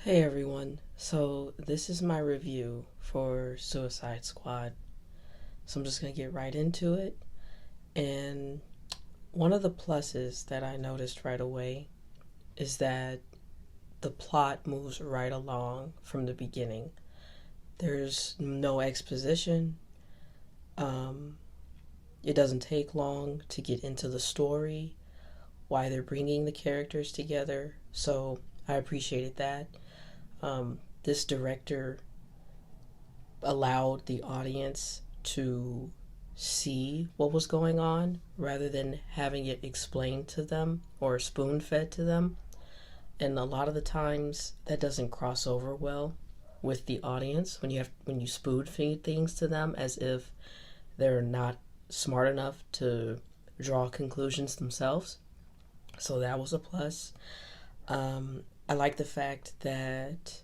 Hey everyone, so this is my review for Suicide Squad. So I'm just gonna get right into it. And one of the pluses that I noticed right away is that the plot moves right along from the beginning. There's no exposition. Um, it doesn't take long to get into the story, why they're bringing the characters together. So I appreciated that. This director allowed the audience to see what was going on rather than having it explained to them or spoon fed to them. And a lot of the times that doesn't cross over well with the audience when you spoon feed things to them as if they're not smart enough to draw conclusions themselves. So that was a plus. I like the fact that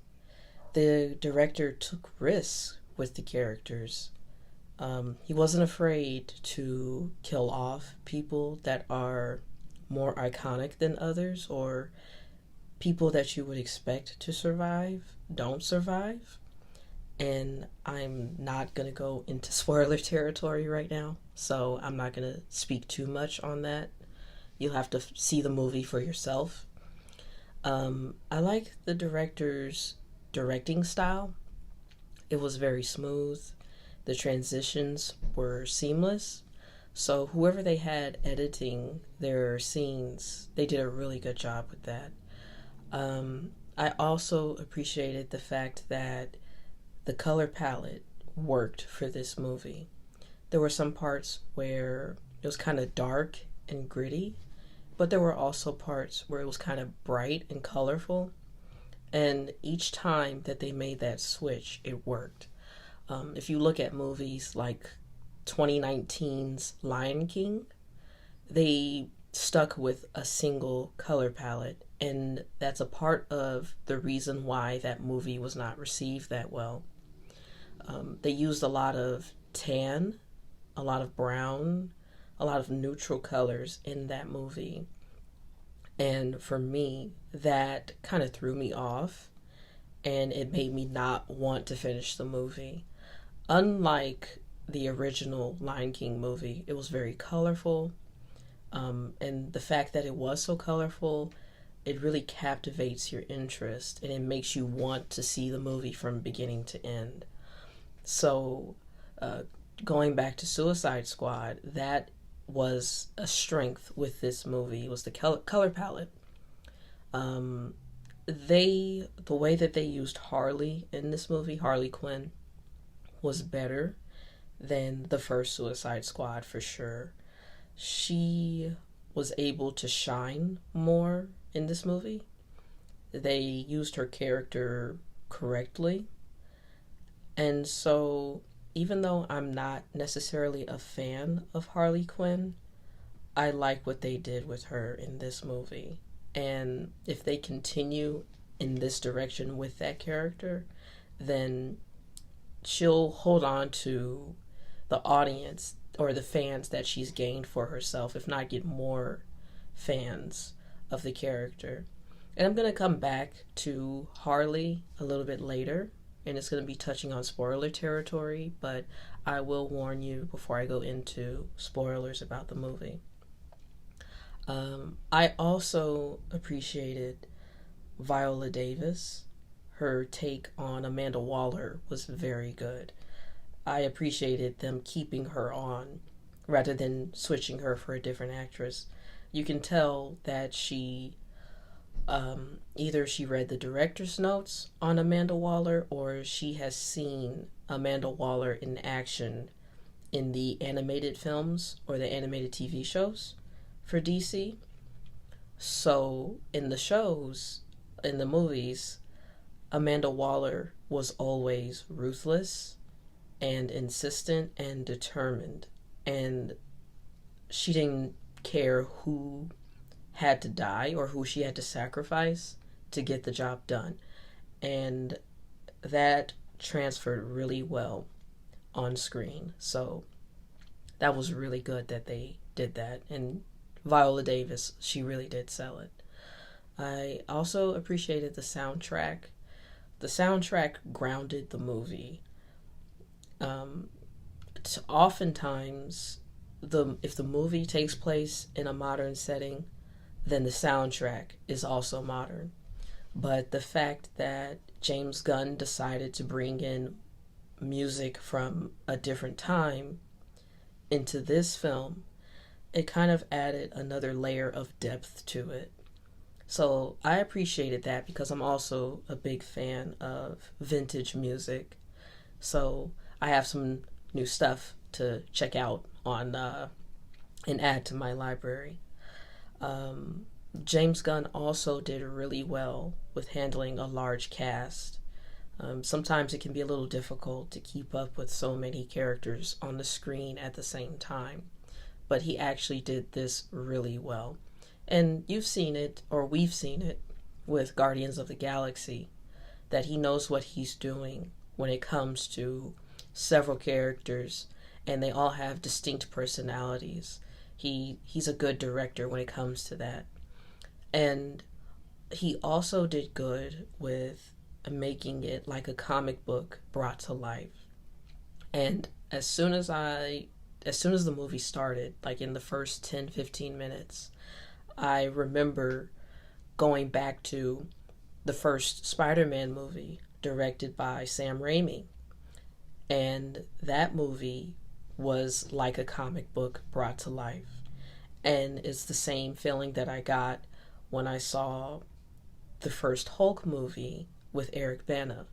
the director took risks with the characters. He wasn't afraid to kill off people that are more iconic than others, or people that you would expect to survive don't survive. And I'm not going to go into spoiler territory right now, so I'm not going to speak too much on that. You'll have to see the movie for yourself. I like the director's directing style. It was very smooth. The transitions were seamless. So whoever they had editing their scenes, they did a really good job with that. I also appreciated the fact that the color palette worked for this movie. There were some parts where it was kind of dark and gritty, but there were also parts where it was kind of bright and colorful. And each time that they made that switch, it worked. If you look at movies like 2019's Lion King, they stuck with a single color palette, and that's a part of the reason why that movie was not received that well. They used a lot of tan, a lot of brown, a lot of neutral colors in that movie. And for me, that kind of threw me off and it made me not want to finish the movie. Unlike the original Lion King movie, it was very colorful. And the fact that it was so colorful, it really captivates your interest and it makes you want to see the movie from beginning to end. So, uh, going back to Suicide Squad, that was a strength with this movie was the color palette. Um, the way that they used Harley in this movie, Harley Quinn, was better than the first Suicide Squad for sure. She was able to shine more in this movie. They used her character correctly. And so, even though I'm not necessarily a fan of Harley Quinn, I like what they did with her in this movie. And if they continue in this direction with that character, then she'll hold on to the audience or the fans that she's gained for herself, if not get more fans of the character. And I'm going to come back to Harley a little bit later, and it's going to be touching on spoiler territory, but I will warn you before I go into spoilers about the movie. I also appreciated Viola Davis. Her take on Amanda Waller was very good. I appreciated them keeping her on rather than switching her for a different actress. You can tell that either she read the director's notes on Amanda Waller or she has seen Amanda Waller in action in the animated films or the animated TV shows for DC. So in the shows, in the movies, Amanda Waller was always ruthless and insistent and determined. And she didn't care who had to die or who she had to sacrifice to get the job done. And that transferred really well on screen. So that was really good that they did that. And Viola Davis, she really did sell it. I also appreciated the soundtrack. the soundtrack grounded the movie. Oftentimes, if the movie takes place in a modern setting, then the soundtrack is also modern. But the fact that James Gunn decided to bring in music from a different time into this film, it kind of added another layer of depth to it. So I appreciated that because I'm also a big fan of vintage music. So I have some new stuff to check out on and add to my library. James Gunn also did really well with handling a large cast. Sometimes it can be a little difficult to keep up with so many characters on the screen at the same time, but he actually did this really well. And you've seen it, or we've seen it, with Guardians of the Galaxy, that he knows what he's doing when it comes to several characters, and they all have distinct personalities. He's a good director when it comes to that. And he also did good with making it like a comic book brought to life. And as soon as the movie started, like in the first 10-15 minutes, I remember going back to the first Spider-Man movie directed by Sam Raimi. And that movie was like a comic book brought to life. And it's the same feeling that I got when I saw the first Hulk movie with Eric Bana.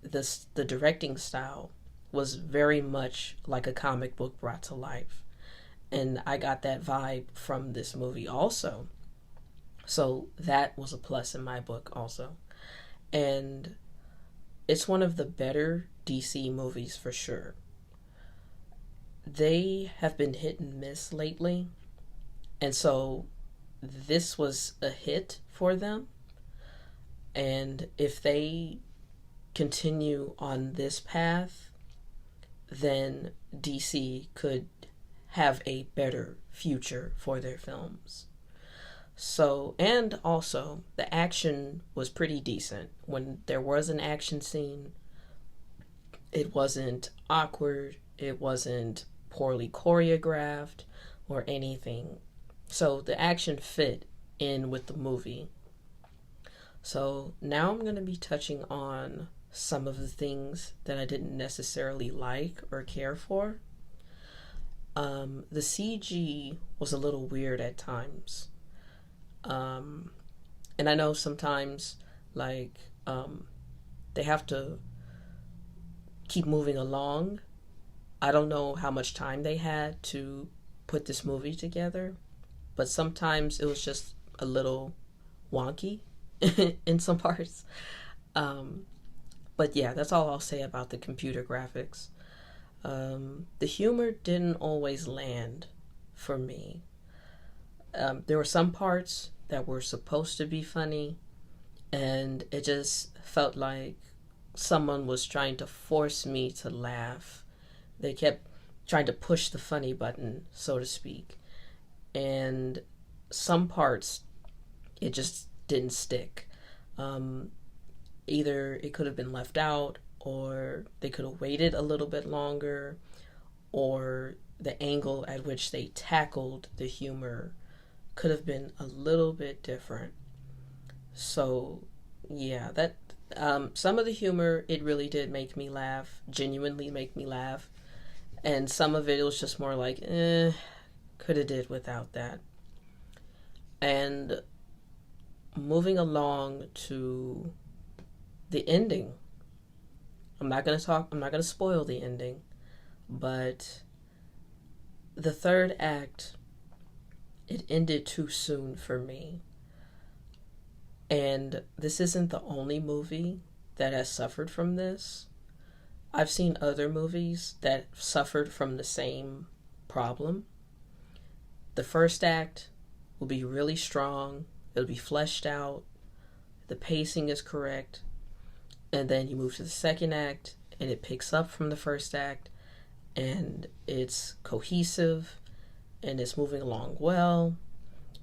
The directing style was very much like a comic book brought to life. And I got that vibe from this movie also. So that was a plus in my book also. And it's one of the better DC movies for sure. They have been hit and miss lately. And so this was a hit for them. And if they continue on this path, then DC could have a better future for their films. So, and also, the action was pretty decent. When there was an action scene, it wasn't awkward, it wasn't poorly choreographed or anything. So the action fit in with the movie. So now I'm going to be touching on some of the things that I didn't necessarily like or care for. The CG was a little weird at times. And I know sometimes, like, they have to keep moving along. I don't know how much time they had to put this movie together, but sometimes it was just a little wonky in some parts. But yeah, that's all I'll say about the computer graphics. The humor didn't always land for me. There were some parts that were supposed to be funny, and it just felt like someone was trying to force me to laugh. They kept trying to push the funny button, so to speak. And some parts, it just didn't stick. Either it could have been left out, or they could have waited a little bit longer, or the angle at which they tackled the humor could have been a little bit different. So yeah, that some of the humor, it really did make me laugh, genuinely make me laugh, and some of it was just more like, could have did without that. And moving along to the ending, I'm not going to spoil the ending, but the third act, it ended too soon for me. And this isn't the only movie that has suffered from this. I've seen other movies that suffered from the same problem. The first act will be really strong, it'll be fleshed out, the pacing is correct, and then you move to the second act and it picks up from the first act and it's cohesive and it's moving along well,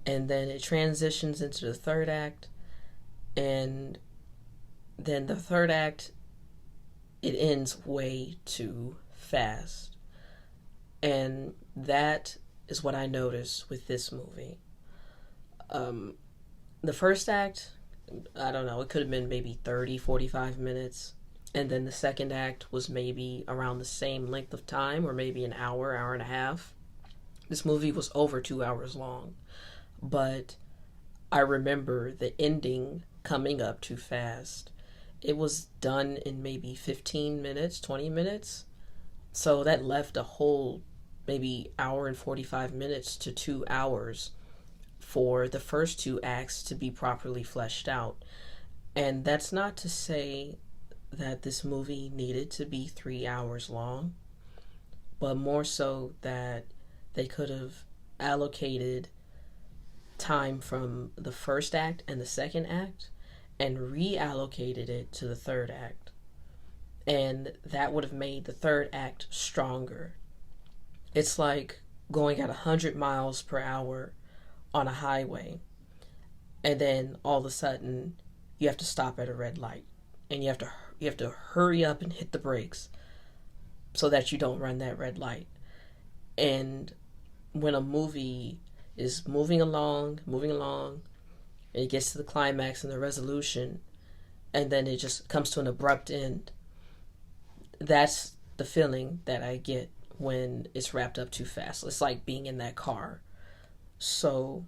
and then it transitions into the third act and then the third act, it ends way too fast. And that is what I noticed with this movie. Um, the first act, I don't know, it could have been maybe 30, 45 minutes. And then the second act was maybe around the same length of time, or maybe an hour, hour and a half. This movie was over 2 hours long. But I remember the ending coming up too fast. It was done in maybe 15 minutes, 20 minutes. So that left a whole maybe hour and 45 minutes to 2 hours for the first two acts to be properly fleshed out. And that's not to say that this movie needed to be 3 hours long, but more so that they could have allocated time from the first act and the second act and reallocated it to the third act. And that would have made the third act stronger. It's like going at 100 miles per hour on a highway, and then all of a sudden you have to stop at a red light, and you have to hurry up and hit the brakes so that you don't run that red light. And when a movie is moving along, and it gets to the climax and the resolution, and then it just comes to an abrupt end, that's the feeling that I get when it's wrapped up too fast. It's like being in that car. So,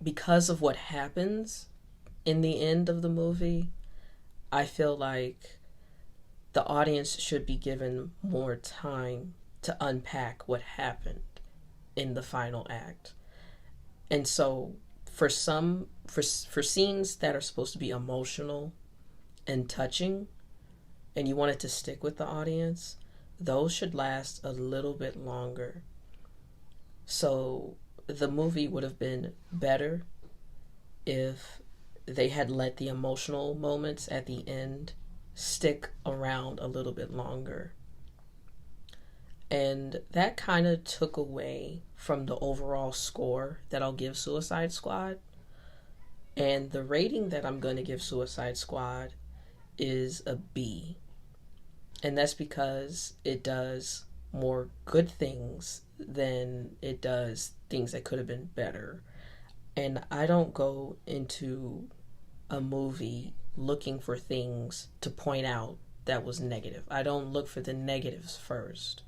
because of what happens in the end of the movie, I feel like the audience should be given more time to unpack what happened in the final act. And so, for scenes that are supposed to be emotional and touching, and you want it to stick with the audience, those should last a little bit longer. So the movie would have been better if they had let the emotional moments at the end stick around a little bit longer. And that kind of took away from the overall score that I'll give Suicide Squad. And the rating that I'm going to give Suicide Squad is a B. And that's because it does more good things than it does things that could have been better. And I don't go into a movie looking for things to point out that was negative. I don't look for the negatives first,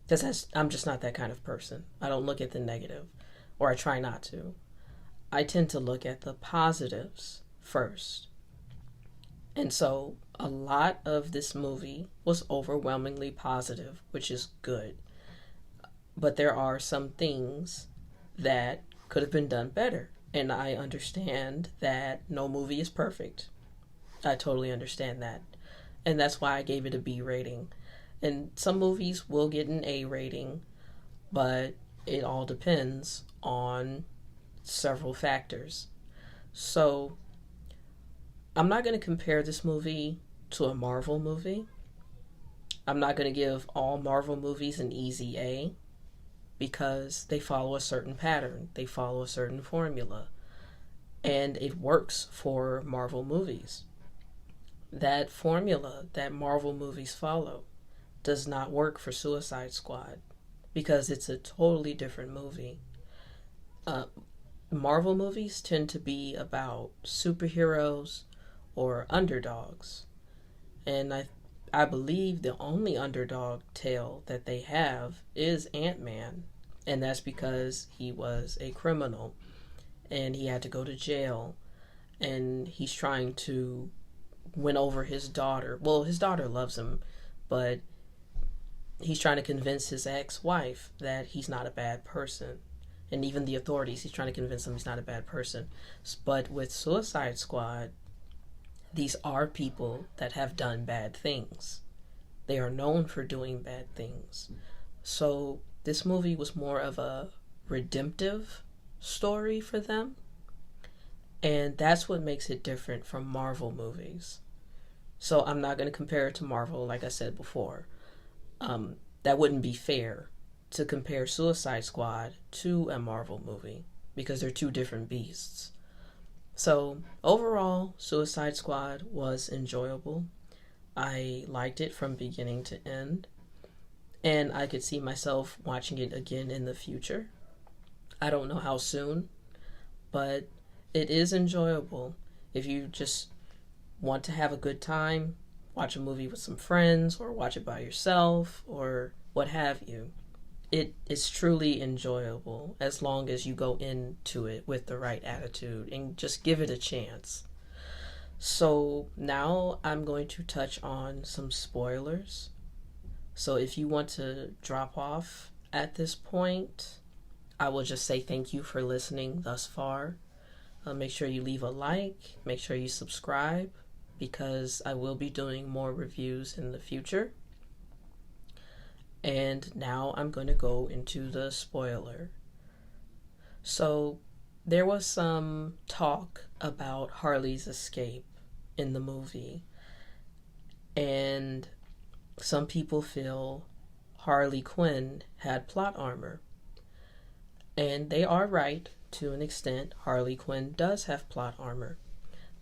because I'm just not that kind of person. I don't look at the negative, or I try not to. I tend to look at the positives first. And so a lot of this movie was overwhelmingly positive, which is good. But there are some things that could have been done better. And I understand that no movie is perfect. I totally understand that. And that's why I gave it a B rating. And some movies will get an A rating, but it all depends on several factors. So I'm not going to compare this movie to a Marvel movie. I'm not going to give all Marvel movies an easy A, because they follow a certain pattern. They follow a certain formula. And it works for Marvel movies. That formula that Marvel movies follow does not work for Suicide Squad, because it's a totally different movie. Marvel movies tend to be about superheroes or underdogs. And I believe the only underdog tale that they have is Ant-Man. And that's because he was a criminal and he had to go to jail, and he's trying to win over his daughter. Well, his daughter loves him, but he's trying to convince his ex-wife that he's not a bad person. And even the authorities, he's trying to convince them he's not a bad person. But with Suicide Squad, these are people that have done bad things. They are known for doing bad things. So this movie was more of a redemptive story for them. And that's what makes it different from Marvel movies. So I'm not going to compare it to Marvel, like I said before. That wouldn't be fair to compare Suicide Squad to a Marvel movie, because they're two different beasts. So, overall, Suicide Squad was enjoyable. I liked it from beginning to end, and I could see myself watching it again in the future. I don't know how soon, but it is enjoyable. If you just want to have a good time, watch a movie with some friends, or watch it by yourself, or what have you. It is truly enjoyable as long as you go into it with the right attitude and just give it a chance. So now I'm going to touch on some spoilers. So if you want to drop off at this point, I will just say thank you for listening thus far. Make sure you leave a like, make sure you subscribe, because I will be doing more reviews in the future. And now I'm going to go into the spoiler. So there was some talk about Harley's escape in the movie, and some people feel Harley Quinn had plot armor. And they are right to an extent. Harley Quinn does have plot armor.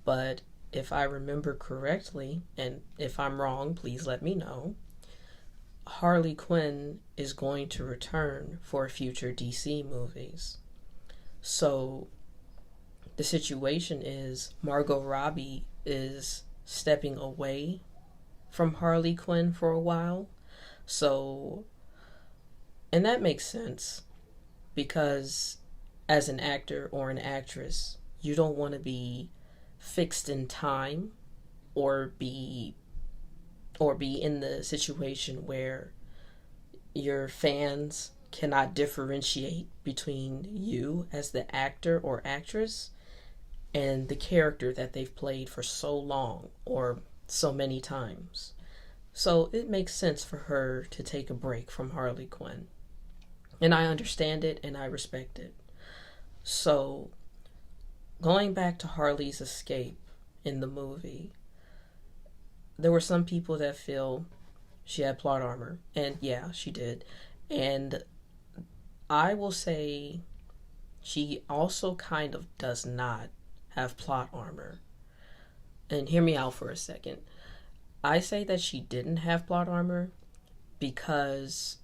But if I remember correctly, and if I'm wrong, please let me know, Harley Quinn is going to return for future DC movies. So the situation is Margot Robbie is stepping away from Harley Quinn for a while. So, and that makes sense because as an actor or an actress, you don't want to be fixed in time or be in the situation where your fans cannot differentiate between you as the actor or actress and the character that they've played for so long or so many times. So it makes sense for her to take a break from Harley Quinn. And I understand it and I respect it. So going back to Harley's escape in the movie, there were some people that feel she had plot armor. And yeah, she did. And I will say she also kind of does not have plot armor. And hear me out for a second. I say that she didn't have plot armor because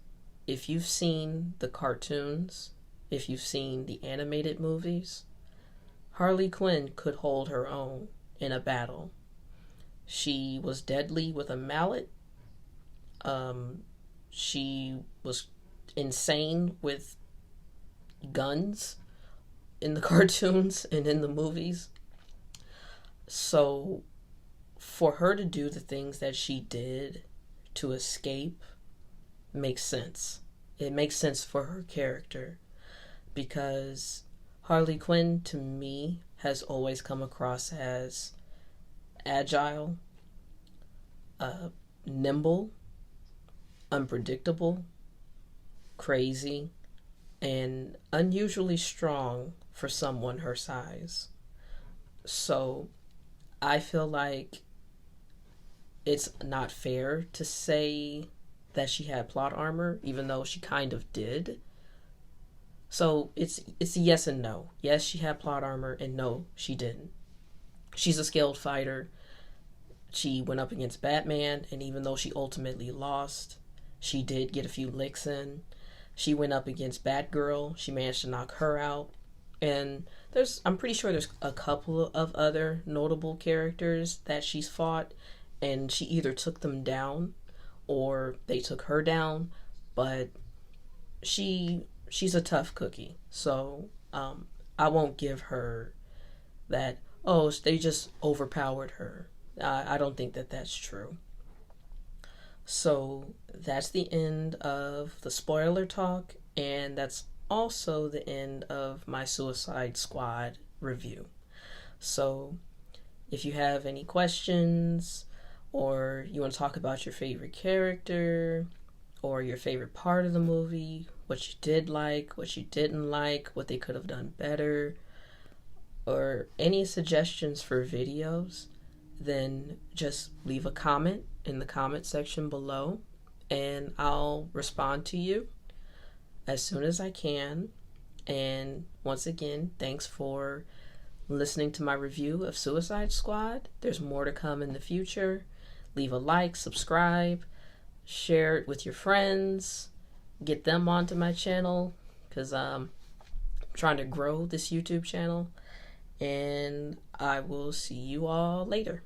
if you've seen the cartoons, if you've seen the animated movies, Harley Quinn could hold her own in a battle. She was deadly with a mallet. She was insane with guns in the cartoons and in the movies. So for her to do the things that she did to escape makes sense. It makes sense for her character because Harley Quinn to me has always come across as agile, nimble, unpredictable, crazy, and unusually strong for someone her size. So I feel like it's not fair to say that she had plot armor, even though she kind of did. So it's a yes and no. Yes, she had plot armor, and no, she didn't. She's a skilled fighter. She went up against Batman, and even though she ultimately lost, she did get a few licks in. She went up against Batgirl. She managed to knock her out. And I'm pretty sure there's a couple of other notable characters that she's fought, and she either took them down or they took her down. But she's a tough cookie. So I won't give her that, oh, they just overpowered her. I don't think that that's true. So that's the end of the spoiler talk, and that's also the end of my Suicide Squad review. So if you have any questions, or you want to talk about your favorite character, or your favorite part of the movie, what you did like, what you didn't like, what they could have done better, or any suggestions for videos, then just leave a comment in the comment section below and I'll respond to you as soon as I can. And once again, thanks for listening to my review of Suicide Squad. There's more to come in the future. Leave a like, subscribe, share it with your friends, get them onto my channel, because I'm trying to grow this YouTube channel. And I will see you all later.